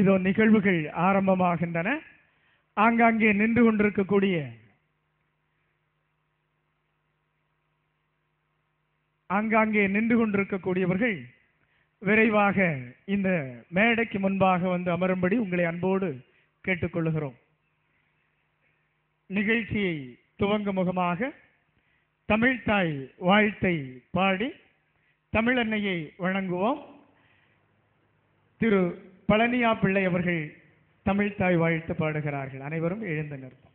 இதோ நிகழ்வுகள் ஆரம்பமாகின்றன. ஆங்காங்கே நின்று கொண்டிருக்கக்கூடியவர்கள் விரைவாக இந்த மேடைக்கு முன்பாக வந்து அமரும்படி உங்களை அன்போடு கேட்டுக்கொள்கிறோம். நிகழ்ச்சியை துவங்க முகமாக தமிழ்த்தாய் வாழ்த்தை பாடி தமிழன்னையை வணங்குவோம். திரு பழனியா பிள்ளை அவர்கள் தமிழ்த்தாய் வாழ்த்து பாடுகிறார்கள். அனைவரும் எழுந்து நிற்போம்.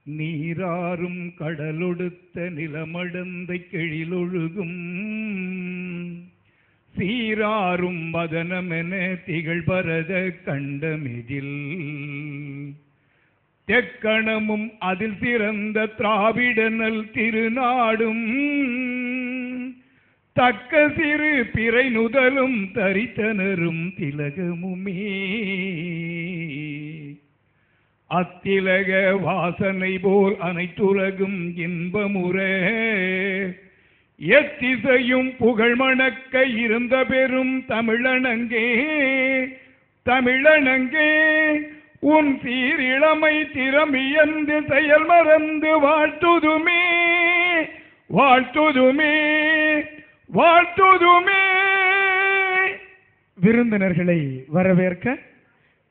நீராறும் கடலொடுத்த நிலமடந்தை கெழிலொழுகும் சீராறும் வதனமென திகழ் பரத கண்டமிதில் தெக்கணமும் அதில் சிறந்த திராவிடனல் திருநாடும் தக்க சிறு பிறை நுதலும் தரித்தனரும் திலகமுமே அத்திலக வாசனை போல் அனைத்துலகும் இன்பமுற எத்திசையும் புகழ் மணக்க இருந்த பெரும் தமிழனங்கே தமிழனங்கே உன் சீரிழமை திறமியந்து செயல் மறந்து வாழ்த்துதுமே வாழ்த்துதுமே வாழ்த்துதுமே. விருந்தினர்களை வரவேற்க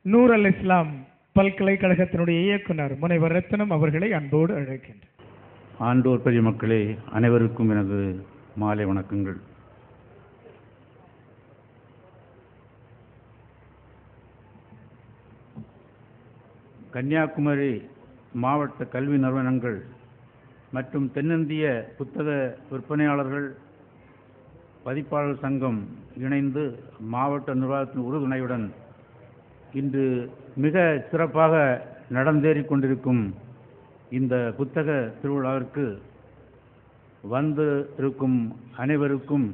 நூர் அல் இஸ்லாம் பல்கலைக்கழகத்தினுடைய இயக்குனர் முனைவர் ரத்னம் அவர்களை அன்போடு அழைக்கின்றனர். ஆண்டோர் பெரிய மக்களே, அனைவருக்கும் எனது மாலை வணக்கங்கள். கன்னியாகுமரி மாவட்ட கல்வி நிறுவனங்கள் மற்றும் தென்னிந்திய புத்தக விற்பனையாளர்கள் பதிப்பாளர் சங்கம் இணைந்து மாவட்ட நிர்வாகத்தின் உறுதுணையுடன் இன்று மிக சிறப்பாக நடந்தேறிக் கொண்டிருக்கும் இந்த புத்தக திருவிழாவிற்கு வந்து இருக்கும் அனைவருக்கும்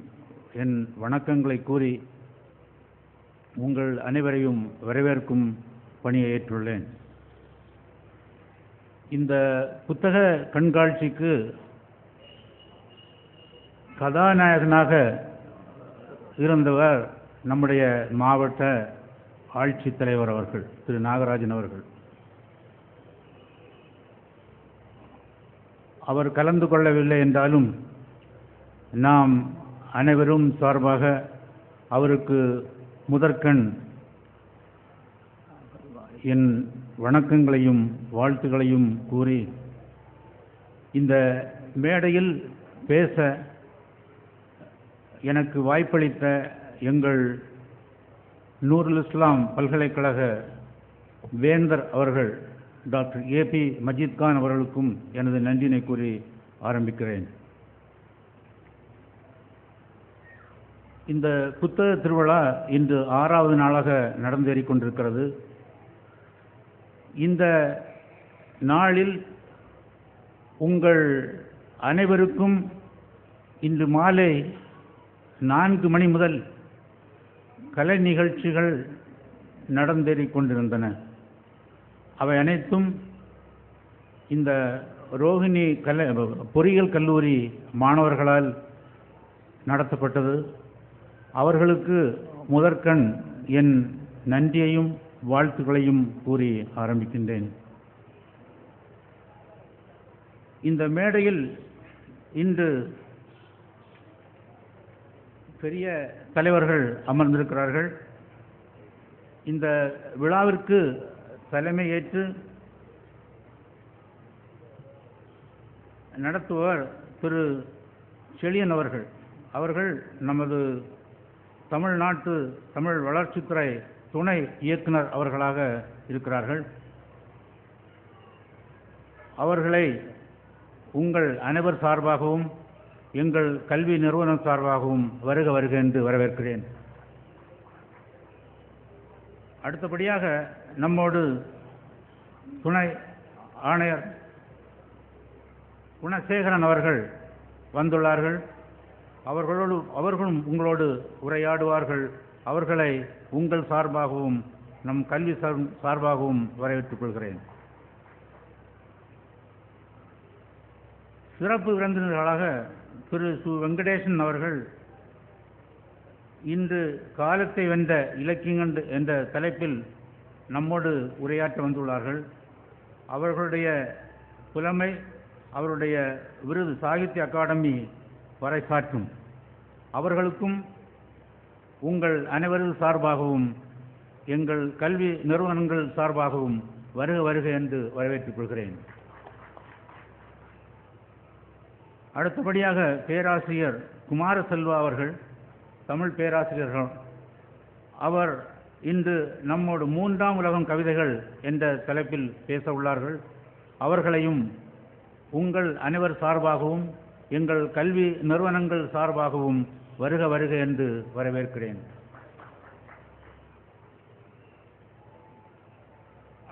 என் வணக்கங்களை கூறி உங்கள் அனைவரையும் வரவேற்கும் பணியை ஏற்றுள்ளேன். இந்த புத்தக கண்காட்சிக்கு கதாநாயகனாக இருந்தவர் நம்முடைய மாவட்ட ஆட்சித்தலைவர் அவர்கள், திரு நாகராஜன் அவர்கள். அவர் கலந்து கொள்ளவில்லை என்றாலும் நாம் அனைவரும் சார்பாக அவருக்கு முதற்கண் என் வணக்கங்களையும் வாழ்த்துக்களையும் கூறி இந்த மேடையில் பேச எனக்கு வாய்ப்பளித்த எங்கள் நூருல் இஸ்லாம் பல்கலைக்கழக வேந்தர் அவர்கள் டாக்டர் ஏபி மஜீத் கான் அவர்களுக்கும் எனது நன்றினை கூறி ஆரம்பிக்கிறேன். இந்த புத்தக திருவிழா இன்று 6வது நாளாக நடந்தேறிக் கொண்டிருக்கிறது. இந்த நாளில் உங்கள் அனைவருக்கும் இன்று மாலை 4 மணி முதல் கலை நிகழ்ச்சிகள் நடந்தேறிக் கொண்டிருந்தன. அவை அனைத்தும் இந்த ரோஹிணி பொறியியல் கல்லூரி மாணவர்களால் நடத்தப்பட்டது. அவர்களுக்கு முதற்கண் என் நன்றியையும் வாழ்த்துக்களையும் கூறி ஆரம்பிக்கின்றேன். இந்த மேடையில் இன்று பெரிய தலைவர்கள் அமர்ந்திருக்கிறார்கள். இந்த விழாவிற்கு தலைமை ஏற்று நடத்துவர் திரு செழியன் அவர்கள் நமது தமிழ்நாட்டு தமிழ் வளர்ச்சித்துறை துணை இயக்குனர் அவர்களாக இருக்கிறார்கள். அவர்களை உங்கள் அனைவர் சார்பாகவும் எங்கள் கல்வி நிறுவனம் சார்பாகவும் வருக வருக என்று வரவேற்கிறேன். அடுத்தபடியாக நம்மோடு துணை ஆணையர் குணசேகரன் அவர்கள் வந்துள்ளார்கள். அவர்களும் உங்களோடு உரையாடுவார்கள். அவர்களை உங்கள் சார்பாகவும் நம் கல்வி சார்பாகவும் வரவேற்றுக் கொள்கிறேன். சிறப்பு விருந்தினர்களாக திரு சு வெங்கடேசன் அவர்கள் இன்று காலத்தை வென்ற இலக்கியங்கள் என்ற தலைப்பில் நம்மோடு உரையாற்ற வந்துள்ளார்கள். அவர்களுடைய புலமை அவருடைய விருது சாகித்ய அகாடமி பறைசாற்றும். அவர்களுக்கும் உங்கள் அனைவரது சார்பாகவும் எங்கள் கல்வி நிறுவனங்கள் சார்பாகவும் வருக வருக என்று வரவேற்றுக் கொள்கிறேன். அடுத்தபடியாக பேராசிரியர் குமாரசெல்வா அவர்கள், தமிழ் பேராசிரியர்கள், அவர் இன்று நம்மோடு 3ஆம் உலகம் கவிதைகள் என்ற தலைப்பில் பேச உள்ளார்கள். அவர்களையும் உங்கள் அனைவர் சார்பாகவும் எங்கள் கல்வி நிறுவனங்கள் சார்பாகவும் வருக வருக என்று வரவேற்கிறேன்.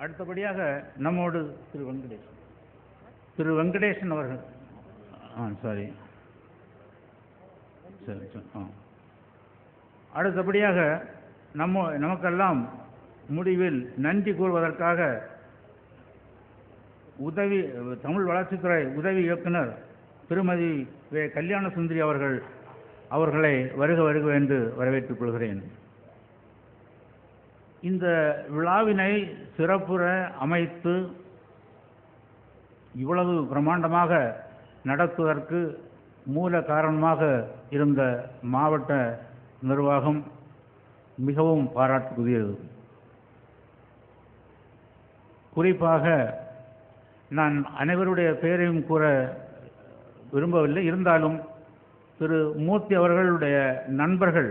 அடுத்தபடியாக நம்மோடு திரு வெங்கடேசன் அவர்கள் அடுத்தபடியாக நமக்கெல்லாம் முடிவில் நன்றி கூறுவதற்காக தமிழ் வளர்ச்சித்துறை உதவி இயக்குனர் திருமதி வே. கல்யாண சுந்தரி அவர்களை வருக வருக என்று வரவேற்றுக் கொள்கிறேன். இந்த விழாவினை சிறப்புற அமைத்து இவ்வளவு பிரமாண்டமாக நடத்துவதற்கு மூல காரணமாக இருந்த மாவட்ட நிர்வாகம் மிகவும் பாராட்டுக்குரியது. குறிப்பாக நான் அனைவருடைய பெயரையும் கூற விரும்பவில்லை. இருந்தாலும் திரு மூர்த்தி அவர்களுடைய நண்பர்கள்,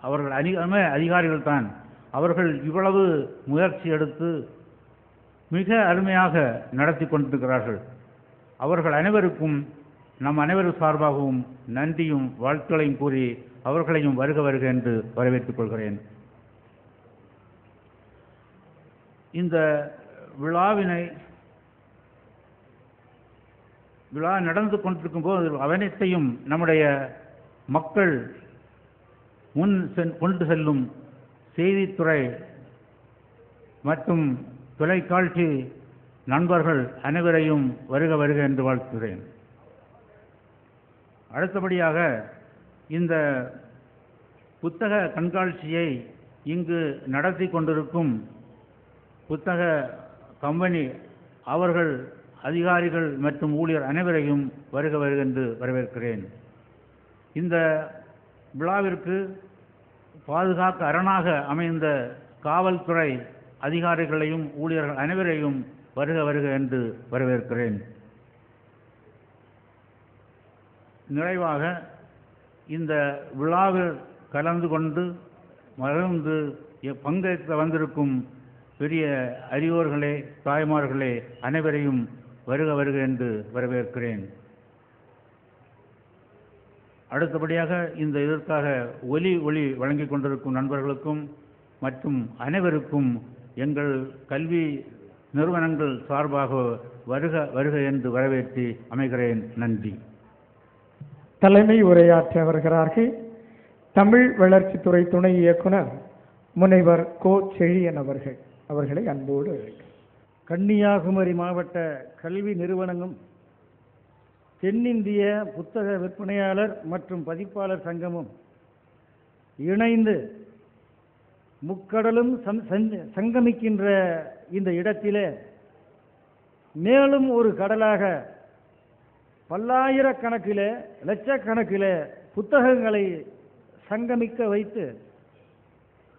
அவர்கள் அதிகாரிகள் தான். அவர்கள் இவ்வளவு முயற்சி எடுத்து மிக அருமையாக நடத்தி கொண்டிருக்கிறார்கள். அவர்கள் அனைவருக்கும் நம் அனைவரும் சார்பாகவும் நன்றியும் வாழ்த்துக்களையும் கூறி அவர்களையும் வருக வருக என்று வரவேற்றுக் கொள்கிறேன். இந்த விழா நடந்து கொண்டிருக்கும் போது அனைத்தையும் நம்முடைய மக்கள் கொண்டு செல்லும் செய்தித்துறை மற்றும் தொலைக்காட்சி நண்பர்கள் அனைவரையும் வருக வருக என்று வாழ்த்துகிறேன். அடுத்தபடியாக இந்த புத்தக கண்காட்சியை இங்கு நடத்தி கொண்டிருக்கும் புத்தக கம்பெனி அவர்கள் அதிகாரிகள் மற்றும் ஊழியர் அனைவரையும் வருக வருக என்று வரவேற்கிறேன். இந்த விழாவிற்கு பாதுகாக்க அரணாக அமைந்த காவல்துறை அதிகாரிகளையும் ஊழியர்கள் அனைவரையும் வருக வருக என்று வரவேற்கிறேன். நிறைவாக இந்த விழாவில் கலந்து கொண்டு மகிழ்ந்து பங்கேற்க வந்திருக்கும் பெரிய அறிவோர்களே, தாய்மார்களே அனைவரையும் வருக வருக என்று வரவேற்கிறேன். அடுத்தபடியாக இதற்காக ஒலி வழங்கிக் கொண்டிருக்கும் நண்பர்களுக்கும் மற்றும் அனைவருக்கும் எங்கள் கல்வி நிறுவனங்கள் சார்பாக வருக வருக என்று வரவேற்று அமைகிறேன். நன்றி. தலைமை உரையாற்ற வருகிறார்கள் தமிழ் வளர்ச்சித்துறை துணை இயக்குனர் முனைவர் கோ. செழியன் அவர்களை அன்போடு கன்னியாகுமரி மாவட்ட கல்வி நிறுவனங்களும் தென்னிந்திய புத்தக விற்பனையாளர் மற்றும் பதிப்பாளர் சங்கமும் இணைந்து முக்கடலும் சங்கமிக்கின்ற இந்த இடத்திலே மேலும் ஒரு கடலாக பல்லாயிரக்கணக்கிலே லட்சக்கணக்கிலே புத்தகங்களை சங்கமிக்க வைத்து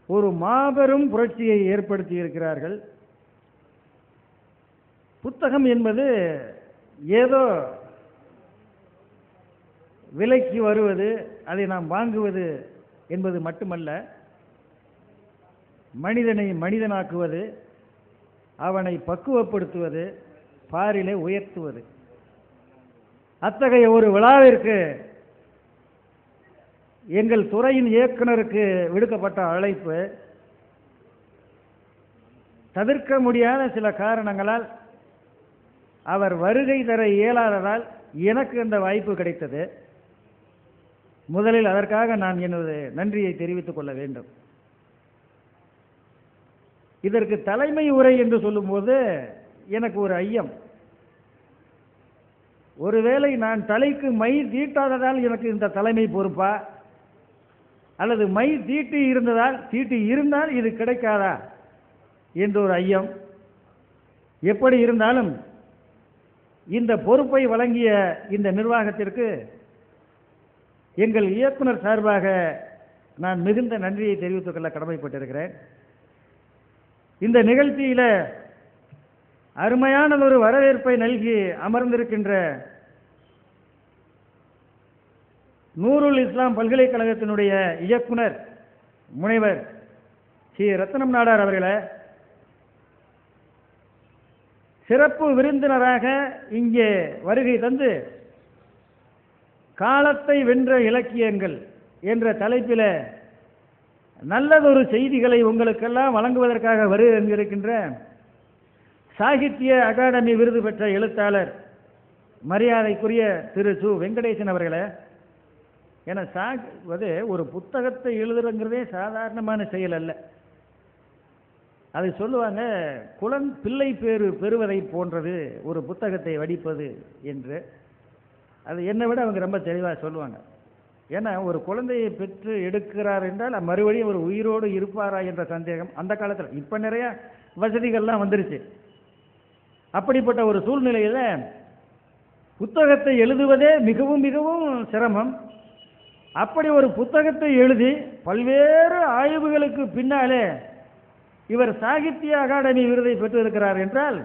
ஒரு மாபெரும் புரட்சியை ஏற்படுத்தி இருக்கிறார்கள். புத்தகம் என்பது ஏதோ விலைக்கு வருவது, அதை நாம் வாங்குவது என்பது மட்டுமல்ல, மனிதனை மனிதனாக்குவது, அவனை பக்குவப்படுத்துவது, பாரிலே உயர்த்துவது. அத்தகைய ஒரு விழாவிற்கு எங்கள் துறையின் இயக்குனருக்கு விடுக்கப்பட்ட அழைப்பு தவிர்க்க முடியாத சில காரணங்களால் அவர் வருகை தர இயலாததால் எனக்கு இந்த வாய்ப்பு கிடைத்தது. முதலில் அதற்காக நான் எனது நன்றியை தெரிவித்துக் கொள்ள வேண்டும். இதற்கு தலைமை உரை என்று சொல்லும்போது எனக்கு ஒரு ஐயம். ஒருவேளை நான் தலைக்கு மை தீட்டாததால் எனக்கு இந்த தலைமை பொறுப்பா, அல்லது மை தீட்டி இருந்தால் இது கிடைக்காதா என்ற ஒரு ஐயம். எப்படி இருந்தாலும் இந்த பொறுப்பை வழங்கிய இந்த நிர்வாகத்திற்கு எங்கள் இயக்குனர் சார்பாக நான் மிகுந்த நன்றியை தெரிவித்துக் கொள்ள கடமைப்பட்டிருக்கிறேன். இந்த நிகழ்ச்சியில அருமையானதொரு வரவேற்பை நல்கி அமர்ந்திருக்கின்ற நூருல் இஸ்லாம் பல்கலைக்கழகத்தினுடைய இயக்குனர் முனைவர் ஸ்ரீ ரத்னம் நாடார் அவர்களை சிறப்பு விருந்தினராக இங்கே வருகை தந்து காலத்தை வென்ற இலக்கியங்கள் என்ற தலைப்பில் நல்லதொரு செய்திகளை உங்களுக்கெல்லாம் வழங்குவதற்காக வருகின்ற சாகித்ய அகாடமி விருது பெற்ற எழுத்தாளர் மரியாதைக்குரிய திரு சு வெங்கடேசன் அவர்களை, என ஒரு புத்தகத்தை எழுதுறங்கிறதே சாதாரணமான செயல் அல்ல. அதை சொல்லுவாங்க, பிள்ளை பேறு பெறுவதை போன்றது ஒரு புத்தகத்தை வடிப்பது என்று. அது என்னை விட அவங்க ரொம்ப தெளிவாக சொல்லுவாங்க. ஏன்னா ஒரு குழந்தையை பெற்று எடுக்கிறார் என்றால் மறுபடியும் ஒரு உயிரோடு இருப்பாரா என்ற சந்தேகம் அந்த காலத்தில். இப்போ நிறைய வசதிகள்லாம் வந்துருச்சு. அப்படிப்பட்ட ஒரு சூழ்நிலையில் புத்தகத்தை எழுதுவதே மிகவும் மிகவும் சிரமம். அப்படி ஒரு புத்தகத்தை எழுதி பல்வேறு ஆய்வுகளுக்கு பின்னாலே இவர் சாகித்ய அகாடமி விருதை பெற்றிருக்கிறார் என்றால்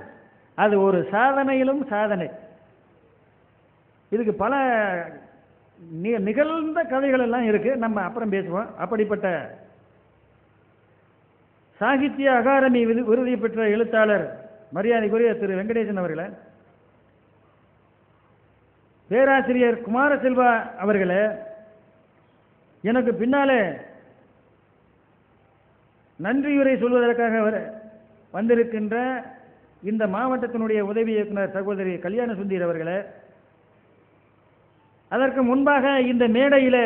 அது ஒரு சாதனையிலும் சாதனை. இதுக்கு பல நிகழ்ந்த கதைகள் எல்லாம் இருக்கு, நம்ம அப்புறம் பேசுவோம். அப்படிப்பட்ட சாகித்ய அகாடமி விருதை பெற்ற எழுத்தாளர் மரியாதைக்குரிய திரு வெங்கடேசன் அவர்களை, பேராசிரியர் குமாரசெல்வா அவர்களை, எனக்கு பின்னாலே நன்றியுரை சொல்வதற்காக வந்திருக்கின்ற இந்த மாவட்டத்தினுடைய உதவி இயக்குனர் சகோதரி கல்யாண சுந்தர் அவர்களை, அதற்கு முன்பாக இந்த மேடையில்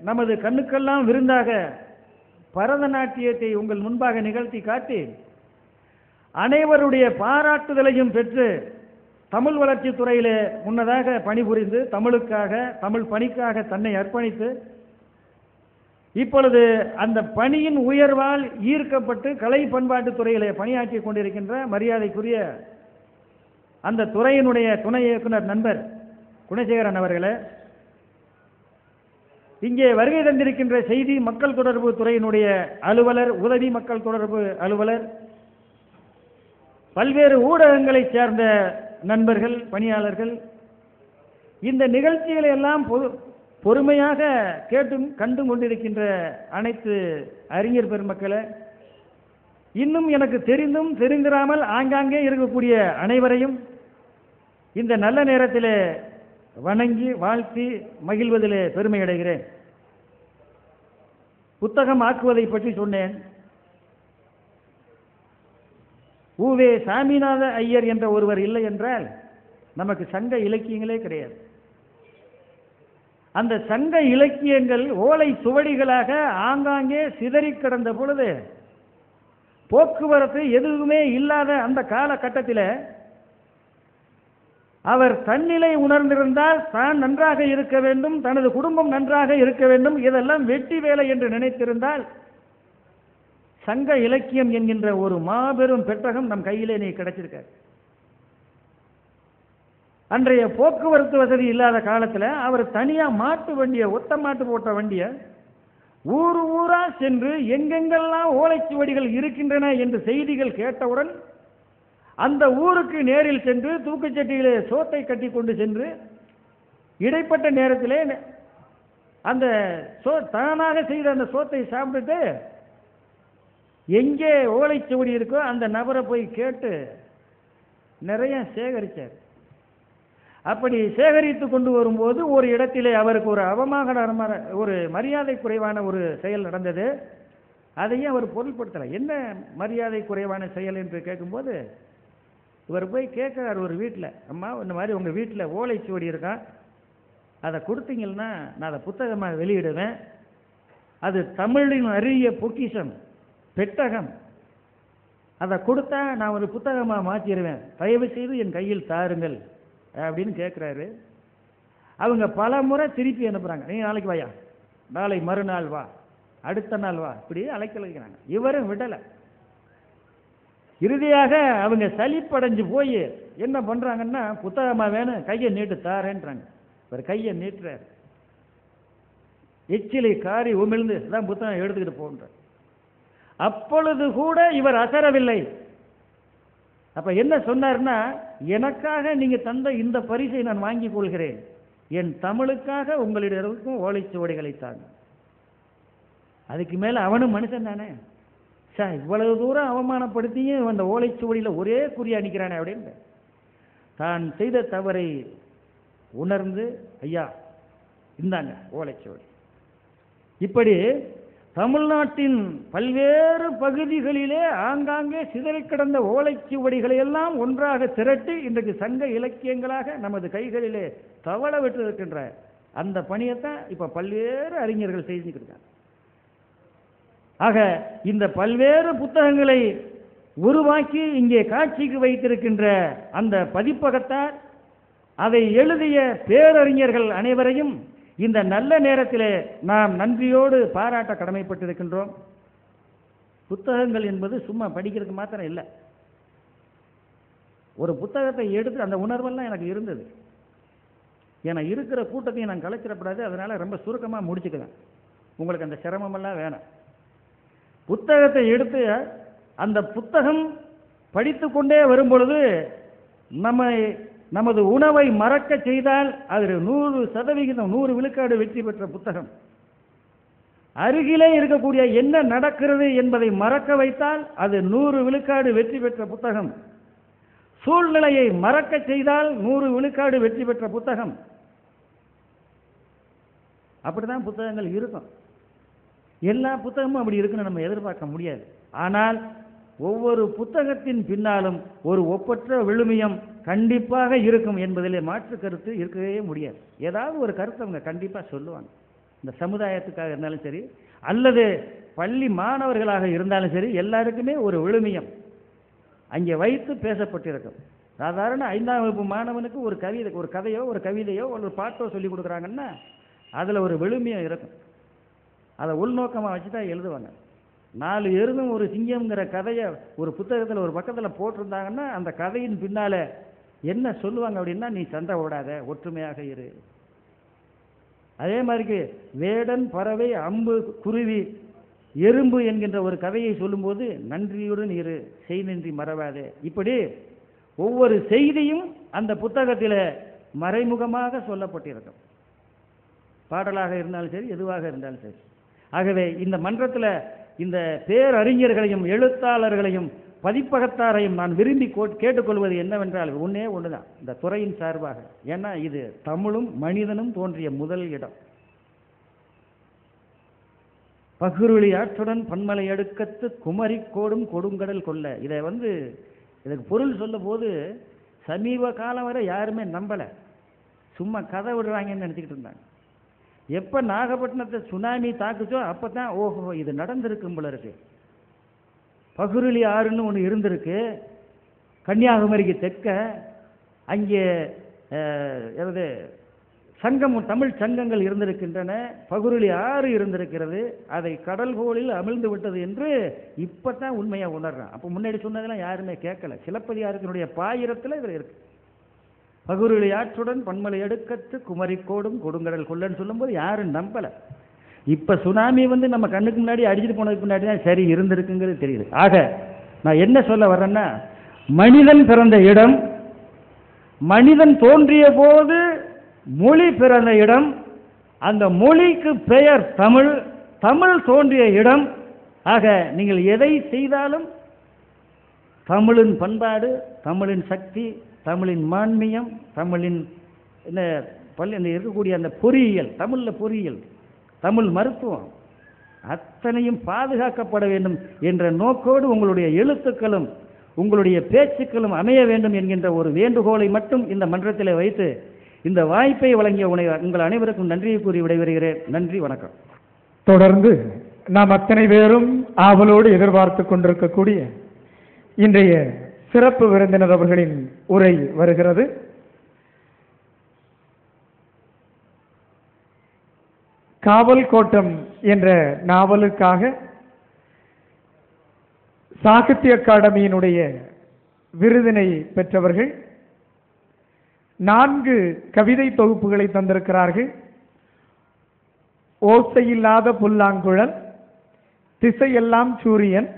நமது கண்ணுக்கெல்லாம் விருந்தாக பரதநாட்டியத்தை உங்கள் முன்பாக நிகழ்த்தி காட்டி அனைவருடைய பாராட்டுதலையும் பெற்று தமிழ் வளர்ச்சி துறையிலே முன்னதாக பணிபுரிந்து தமிழுக்காக தமிழ் பணிக்காக தன்னை அர்ப்பணித்து இப்பொழுது அந்த பணியின் உயர்வால் ஈர்க்கப்பட்டு கலை பண்பாட்டு துறையிலே பணியாற்றி கொண்டிருக்கின்ற மரியாதைக்குரிய அந்த துறையினுடைய துணை இயக்குனர் நண்பர் குணசேகரன் அவர்களே, இங்கே வருகை தந்திருக்கின்ற செய்தி மக்கள் தொடர்பு துறையினுடைய அலுவலர், உதவி மக்கள் தொடர்பு அலுவலர், பல்வேறு ஊடகங்களைச் சேர்ந்த நண்பர்கள், பணியாளர்கள், இந்த நிகழ்ச்சிகளை எல்லாம் பொறுமையாக கேட்டும் கண்டும் கொண்டிருக்கின்ற அனைத்து அறிஞர் பெருமக்களை, இன்னும் எனக்கு தெரிந்தும் தெரிந்திராமல் ஆங்காங்கே இருக்கக்கூடிய அனைவரையும் இந்த நல்ல நேரத்தில் வணங்கி வாழ்த்தி மகிழ்வதிலே பெருமை அடைகிறேன். புத்தகம் ஆக்குவதை பற்றி சொன்னேன். ஊவே சாமிநாத ஐயர் என்ற ஒருவர் இல்லை என்றால் நமக்கு சங்க இலக்கியங்களே கிடையாது. அந்த சங்க இலக்கியங்கள் ஓலை சுவடிகளாக ஆங்காங்கே சிதறி கிடந்த பொழுது, போக்குவரத்து எதுவுமே இல்லாத அந்த காலகட்டத்தில் அவர் தன்னிலை உணர்ந்திருந்தால் தான் நன்றாக இருக்க வேண்டும், தனது குடும்பம் நன்றாக இருக்க வேண்டும், இதெல்லாம் வெட்டி வேலை என்று நினைத்திருந்தால் சங்க இலக்கியம் என்கின்ற ஒரு மாபெரும் பெட்டகம் நம் கையிலே நீ கிடைச்சிருக்க. அன்றைய போக்குவரத்து வசதி இல்லாத காலத்தில் அவர் தனியாக மாட்டு வண்டியை, ஒத்த மாட்டு போட்ட வண்டியை ஊர் ஊரா சென்று எங்கெங்கெல்லாம் ஓலைச்சுவடிகள் இருக்கின்றன என்று செய்திகள் கேட்டவுடன் அந்த ஊருக்கு நேரில் சென்று தூக்குச்சட்டியிலே சோத்தை கட்டி கொண்டு சென்று இடைப்பட்ட நேரத்திலே அந்த தானாக செய்த அந்த சோத்தை சாப்பிட்டுட்டு எங்கே ஓலைச்சுவடி இருக்கோ அந்த நபரை போய் கேட்டு நிறைய சேகரித்தார். அப்படி சேகரித்து கொண்டு வரும்போது ஒரு இடத்திலே அவருக்கு ஒரு அவமானகரமான, ஒரு மரியாதை குறைவான ஒரு செயல் நடந்தது. அதையும் அவர் பொருள்படுத்தலை. என்ன மரியாதை குறைவான செயல் என்று கேட்கும்போது இவர் போய் கேட்குறார் ஒரு வீட்டில், அம்மா இந்த மாதிரி உங்கள் வீட்டில் ஓலைச்சுவடி இருக்கான், அதை கொடுத்தீங்கன்னா நான் அதை புத்தகமாக வெளியிடுவேன், அது தமிழின் அரிய பொக்கிஷம், பெட்டகம், அதை கொடுத்தா நான் ஒரு புத்தகமாக மாற்றிடுவேன், தயவு செய்து என் கையில் தாருங்கள் அப்படின்னு கேட்குறாரு. அவங்க பல முறை திருப்பி அனுப்புகிறாங்க. நீ நாளைக்கு வாயா, நாளை மறுநாள் வா, அடுத்த நாள் வா, இப்படி அழைக்கிறாங்க. இவரும் விடலை. இறுதியாக அவங்க சலிப்படைஞ்சு போய் என்ன பண்ணுறாங்கன்னா, புத்தகமாக வேணும், கையை நீட்டு தாரேன்றாங்க. இவர் கையை நீட்டுறார். எச்சிலை காரி உமிழ்ந்து தான் புத்தகம் எடுத்துக்கிட்டு போன்றார். அப்பொழுது கூட இவர் அசரவில்லை. அப்ப என்ன சொன்னார்னா, எனக்காக நீங்க தந்த இந்த பரிசை நான் வாங்கிக் கொள்கிறேன், என் தமிழுக்காக உங்களிடம் ஓலைச்சுவடிகளை தாங்க. அதுக்கு மேல அவனும் மனுஷன் தானே சார், இவ்வளவு தூரம் அவமானப்படுத்தியும் அந்த ஓலைச்சுவடியில் ஒரே குறியா நிற்கிறானே அப்படின்னு தான் செய்த தவறை உணர்ந்து, ஐயா இந்தாங்க ஓலைச்சுவடி. இப்படி தமிழ்நாட்டின் பல்வேறு பகுதிகளிலே ஆங்காங்கே சிதறி கிடந்த ஓலைச்சுவடிகளை எல்லாம் ஒன்றாக திரட்டி இன்றைக்கு சங்க இலக்கியங்களாக நமது கைகளிலே தவள விட்டு இருக்கின்ற அந்த பணியைத்தான் இப்ப பல்வேறு அறிஞர்கள் செய்திருக்காங்க. ஆக இந்த பல்வேறு புத்தகங்களை உருவாக்கி இங்கே காட்சிக்கு வைத்திருக்கின்ற அந்த பதிப்பகத்தார், அதை எழுதிய பேரறிஞர்கள் அனைவரையும் இந்த நல்ல நேரத்திலே நாம் நன்றியோடு பாராட்ட கடமைப்பட்டிருக்கின்றோம். புத்தகங்கள் என்பது சும்மா படிக்கிறதுக்கு மாத்திரம் இல்லை. ஒரு புத்தகத்தை எடுத்து அந்த உணர்வெல்லாம் எனக்கு இருந்தது. ஏன்னா இருக்கிற கூட்டத்தையும் நான் கலைச்சிடக்கூடாது, அதனால ரொம்ப சுருக்கமாக முடிச்சுக்கிறேன். உங்களுக்கு அந்த சிரமமெல்லாம் வேணாம். புத்தகத்தை எடுத்து அந்த புத்தகம் படித்து கொண்டே வரும்பொழுது நமது உணவை மறக்க செய்தால் அது 100% 100 விழுக்காடு வெற்றி பெற்ற புத்தகம். அருகிலே இருக்கக்கூடிய என்ன நடக்கிறது என்பதை மறக்க வைத்தால் அது 100 விழுக்காடு வெற்றி பெற்ற புத்தகம். சூழ்நிலையை மறக்க செய்தால் 100 விழுக்காடு வெற்றி பெற்ற புத்தகம். அப்படிதான் புத்தகங்கள் இருக்கும். எல்லா புத்தகமும் அப்படி இருக்குன்னு நம்ம எதிர்பார்க்க முடியாது. ஆனால் ஒவ்வொரு புத்தகத்தின் பின்னாலும் ஒரு ஒப்பற்ற விழுமியம் கண்டிப்பாக இருக்கும் என்பதிலே மாற்று கருத்து இருக்கவே முடியாது. ஏதாவது ஒரு கருத்தை அவங்க கண்டிப்பாக சொல்லுவாங்க. இந்த சமுதாயத்துக்காக இருந்தாலும் சரி, அல்லது பள்ளி மாணவர்களாக இருந்தாலும் சரி, எல்லாருக்குமே ஒரு விழுமியம் அங்கே வைத்து பேசப்பட்டிருக்கும். சாதாரண 5ஆம் வகுப்பு மாணவனுக்கு ஒரு கதையோ ஒரு கவிதையோ ஒரு பாட்டோ சொல்லி கொடுக்குறாங்கன்னா அதில் ஒரு விழுமியம் இருக்கும். அதை உள்நோக்கமாக வச்சு தான் எழுதுவாங்க. 4 எருதும் ஒரு சிங்கம்ங்கிற கதையை ஒரு புத்தகத்தில் ஒரு பக்கத்தில் போட்டிருந்தாங்கன்னா அந்த கதையின் பின்னால் என்ன சொல்லுவாங்க அப்படின்னா, நீ சண்டை ஓடாத, ஒற்றுமையாக இரு. அதே மாதிரி வேடன், பறவை, அம்பு, குருவி, எறும்பு என்கின்ற ஒரு கதையை சொல்லும்போது நன்றியுடன் இரு, செய் நன்றி மறவாதே. இப்படி ஒவ்வொரு செய்தியும் அந்த புத்தகத்தில் மறைமுகமாக சொல்லப்பட்டிருக்கும். பாடலாக இருந்தாலும் சரி, எதுவாக இருந்தாலும் சரி. ஆகவே இந்த மன்றத்தில் இந்த பேரறிஞர்களையும் எழுத்தாளர்களையும் பதிப்பகத்தாரையும் நான் விரும்பி கேட்டுக்கொள்வது என்னவென்றால் ஒன்றே ஒன்றுதான், இந்த துறையின் சார்பாக. ஏன்னா இது தமிழும் மனிதனும் தோன்றிய முதல் இடம். பகுருளி ஆற்றுடன் பன்மலை அடுக்கத்து குமரி கோடும் கொடுங்கடல் கொல்ல. இதை இதுக்கு பொருள் சொல்லும் போது சமீப காலம் வரை யாருமே நம்பலை, சும்மா கதை விடுறாங்கன்னு நினச்சிக்கிட்டு இருந்தாங்க. எப்போ நாகப்பட்டினத்தை சுனாமி தாக்குச்சோ அப்போ தான் ஓஹோ இது நடந்திருக்கும் போல இருக்கு. பகுருளி ஆறுன்னு ஒன்று இருந்திருக்கு கன்னியாகுமரிக்கு தெற்க. அங்கே தமிழ் சங்கங்கள் இருந்திருக்கின்றன, பகுருளி ஆறு இருந்திருக்கிறது, அதை கடல் கோளில் அமிழ்ந்து விட்டது என்று இப்போ தான் உண்மையாக உணர்றான். அப்போ முன்னாடி சொன்னதெல்லாம் யாருமே கேட்கல. சிலப்பதிகாரத்தினுடைய பாயிரத்தில் இதில் இருக்கு. பகுருளி ஆற்றுடன் பன்மலை அடுக்கத்து குமரி கோடும் கொடுங்கடல் கொல்லன்னு சொல்லும்போது யாரும் நம்பலை. இப்போ சுனாமி நம்ம கண்ணுக்கு முன்னாடி அடிச்சுட்டு போனதுக்கு முன்னாடி தான் சரி இருந்திருக்குங்கிறது தெரியுது. ஆக நான் என்ன சொல்ல வர்றேன்னா, மனிதன் பிறந்த இடம், மனிதன் தோன்றிய போது மொழி பிறந்த இடம், அந்த மொழிக்கு பெயர் தமிழ், தமிழ் தோன்றிய இடம். ஆக நீங்கள் எதை செய்தாலும் தமிழின் பண்பாடு, தமிழின் சக்தி, தமிழின் மான்மியம், தமிழின் இருக்கக்கூடிய அந்த பொறியியல், தமிழில் பொறியியல், தமிழ் மருத்துவம் அத்தனையும் பாதுகாக்கப்பட வேண்டும் என்ற நோக்கோடு உங்களுடைய எழுத்துக்களும் உங்களுடைய பேச்சுக்களும் அமைய வேண்டும் என்கின்ற ஒரு வேண்டுகோளை மட்டும் இந்த மன்றத்தில் வைத்து இந்த வாய்ப்பை வழங்கிய உங்கள் அனைவருக்கும் நன்றியை கூறி விடைபெறுகிறேன். நன்றி, வணக்கம். தொடர்ந்து நாம் அத்தனை பேரும் ஆவலோடு எதிர்பார்த்து கொண்டிருக்கக்கூடிய இன்றைய சிறப்பு விருந்தினர் அவர்களின் உரை வருகிறது. காவல் கோட்டம் என்ற நாவலுக்காக சாகித்ய அகாடமியினுடைய விருதினை பெற்றவர்கள் 4 கவிதை தொகுப்புகளை தந்திருக்கிறார்கள். ஓசையில்லாத புல்லாங்குழல், திசையெல்லாம் சூரியன்,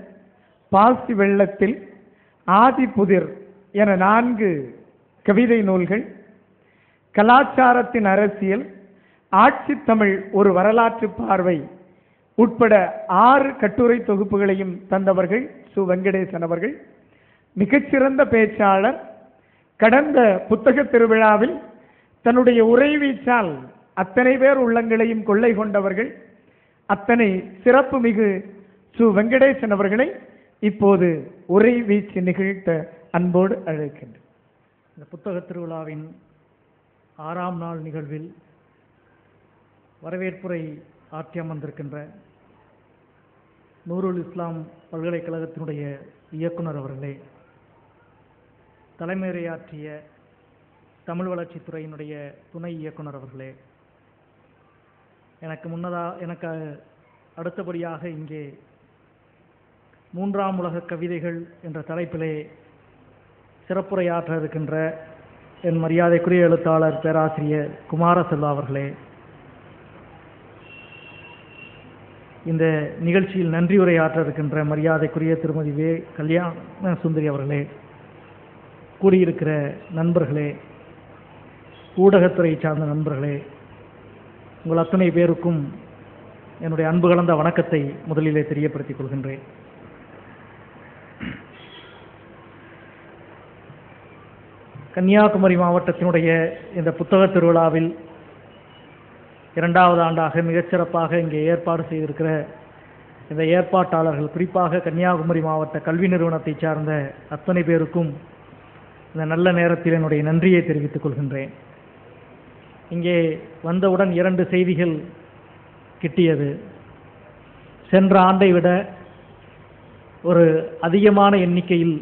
பாசி வெள்ளத்தில், ஆதி புதிர் என 4 கவிதை நூல்கள், கலாச்சாரத்தின் அரசியல், ஆட்சி தமிழ் ஒரு வரலாற்று பார்வை உட்பட 6 கட்டுரை தொகுப்புகளையும் தந்தவர்கள் சு. வெங்கடேசன் அவர்கள். மிகச்சிறந்த பேச்சாளர். கடந்த புத்தக திருவிழாவில் தன்னுடைய உரை வீச்சால் அத்தனை பேர் உள்ளங்களையும் கொள்ளை கொண்டவர்கள். அத்தனை சிறப்பு மிகு சு. வெங்கடேசன் அவர்களை இப்போது உரை வீச்சு நிகழ்த்த அன்போடு அழைக்கின்றேன். இந்த புத்தக திருவிழாவின் 6ஆம் நாள் நிகழ்வில் வரவேற்புரை ஆற்றி அமர்ந்திருக்கின்ற நூருல் இஸ்லாம் பல்கலைக்கழகத்தினுடைய இயக்குனர் அவர்களே, தலைமையுரையாற்றிய தமிழ் வளர்ச்சித்துறையினுடைய துணை இயக்குனர் அவர்களே, எனக்கு அடுத்தபடியாக இங்கே 3ஆம் உலக கவிதைகள் என்ற தலைப்பிலே சிறப்புரையாற்ற இருக்கின்ற என் மரியாதைக்குரிய எழுத்தாளர் பேராசிரியர் குமாரசெல்வா அவர்களே, இந்த நிகழ்ச்சியில் நன்றியுரையாற்ற இருக்கின்ற மரியாதைக்குரிய திருமதி வே. கல்யாண சுந்தரி அவர்களே, கூடியிருக்கிற நண்பர்களே, ஊடகத்துறை சார்ந்த நண்பர்களே, உங்கள் அத்தனை பேருக்கும் என்னுடைய அன்பு கலந்த வணக்கத்தை முதலிலே தெரியப்படுத்திக் கொள்கின்றேன். கன்னியாகுமரி மாவட்டத்தினுடைய இந்த புத்தக திருவிழாவில் 2வது ஆண்டாக மிகச்சிறப்பாக இங்கே ஏற்பாடு செய்திருக்கிற இந்த ஏற்பாட்டாளர்கள், குறிப்பாக கன்னியாகுமரி மாவட்ட கல்வி நிறுவனத்தை சார்ந்த அத்தனை பேருக்கும் இந்த நல்ல நேரத்தில் என்னுடைய நன்றியை தெரிவித்துக் கொள்கின்றேன். இங்கே வந்தவுடன் 2 செய்திகள் கிட்டியது. சென்ற ஆண்டை விட ஒரு அதிகமான எண்ணிக்கையில்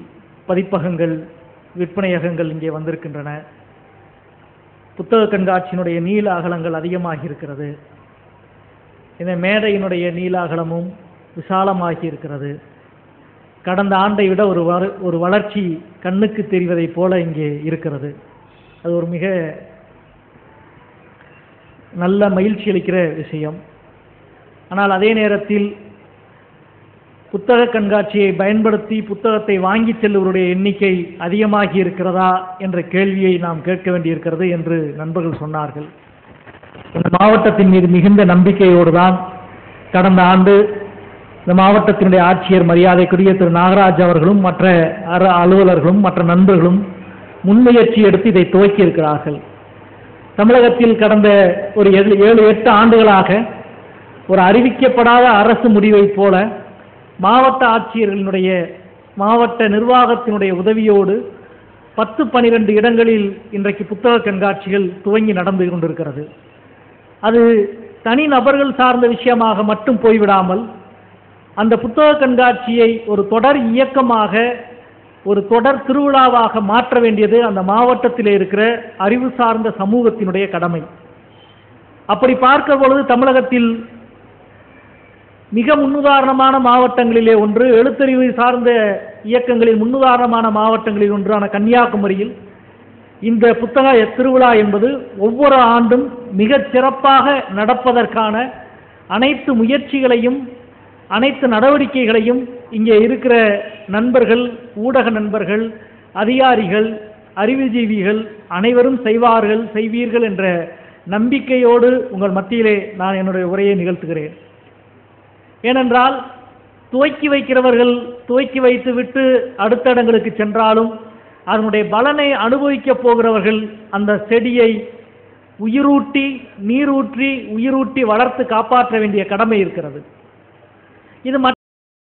பதிப்பகங்கள், விற்பனையகங்கள் இங்கே வந்திருக்கின்றன. புத்தக கண்காட்சியினுடைய நீள அகலங்கள் அதிகமாகி இருக்கிறது. இந்த மேடையினுடைய நீள அகலமும் விசாலமாகி இருக்கிறது. கடந்த ஆண்டை விட ஒரு வளர்ச்சி கண்ணுக்கு தெரிவதைப் போல இங்கே இருக்கிறது. அது ஒரு மிக நல்ல மகிழ்ச்சி அளிக்கிற விஷயம். ஆனால் அதே நேரத்தில் புத்தக கண்காட்சியை பயன்படுத்தி புத்தகத்தை வாங்கி செல்லுவருடைய எண்ணிக்கை அதிகமாகி இருக்கிறதா என்ற கேள்வியை நாம் கேட்க வேண்டியிருக்கிறது என்று நண்பர்கள் சொன்னார்கள். இந்த மாவட்டத்தின் மீது மிகுந்த நம்பிக்கையோடு தான் கடந்த ஆண்டு இந்த மாவட்டத்தினுடைய ஆட்சியர் மரியாதைக்குரிய திரு நாகராஜ் அவர்களும் மற்ற அலுவலர்களும் மற்ற நண்பர்களும் முன்முயற்சி எடுத்து இதை துவக்கி இருக்கிறார்கள். தமிழகத்தில் கடந்த ஒரு 7-8 ஆண்டுகளாக ஒரு அறிவிக்கப்படாத அரசு முடிவை போல மாவட்ட ஆட்சியர்களினுடைய மாவட்ட நிர்வாகத்தினுடைய உதவியோடு 10-12 இடங்களில் இன்றைக்கு புத்தக கண்காட்சிகள் துவங்கி நடந்து கொண்டிருக்கிறது. அது தனி நபர்கள் சார்ந்த விஷயமாக மட்டும் போய்விடாமல் அந்த புத்தக கண்காட்சியை ஒரு தொடர் இயக்கமாக, ஒரு தொடர் திருவிழாவாக மாற்ற வேண்டியது அந்த மாவட்டத்தில் இருக்கிற அறிவு சார்ந்த சமூகத்தினுடைய கடமை. அப்படி பார்க்கிற பொழுது தமிழகத்தில் மிக முன்னுதாரணமான மாவட்டங்களிலே ஒன்று, எழுத்தறிவு சார்ந்த இயக்கங்களில் முன்னுதாரணமான மாவட்டங்களில் ஒன்றான கன்னியாகுமரியில் இந்த புத்தக திருவிழா என்பது ஒவ்வொரு ஆண்டும் மிகச் சிறப்பாக நடப்பதற்கான அனைத்து முயற்சிகளையும் அனைத்து நடவடிக்கைகளையும் இங்கே இருக்கிற நண்பர்கள், ஊடக நண்பர்கள், அதிகாரிகள், அறிவுஜீவிகள் அனைவரும் செய்வீர்கள் என்ற நம்பிக்கையோடு உங்கள் மத்தியிலே நான் என்னுடைய உரையை நிகழ்த்துகிறேன். ஏனென்றால் துவக்கி வைக்கிறவர்கள் துவக்கி வைத்து விட்டு அடுத்த இடங்களுக்கு சென்றாலும் அதனுடைய பலனை அனுபவிக்கப் போகிறவர்கள் அந்த செடியை நீரூற்றி உயிரூட்டி வளர்த்து காப்பாற்ற வேண்டிய கடமை இருக்கிறது. இது